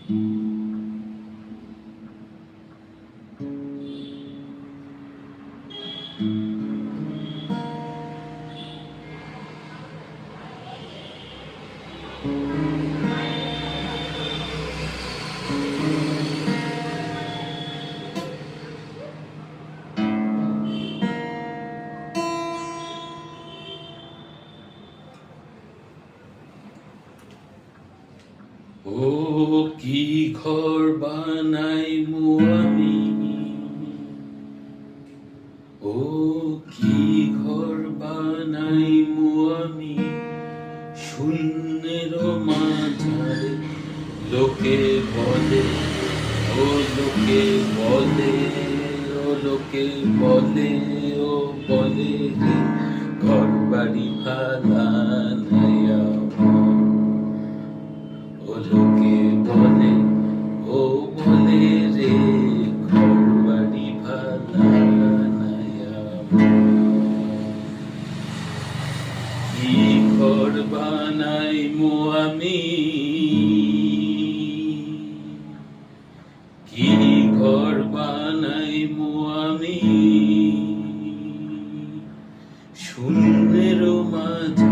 ও কি ঘর বানাইমু আমি, ও কি ঘর বানাইমু আমি শূন্যের মাঝারে। লোকে বলে, ও লোকে বলে, ও লোকে বলে, ও বলে রে ঘর বাড়ি ভালা নাই আমার। ও লোকে বলে, ও বলে রে ঘর বাড়ি ভালা নাই আমার। কি ঘর বানাইমু আমি, কি ঘর বানাইমু আমি শূন্যের মাঝে।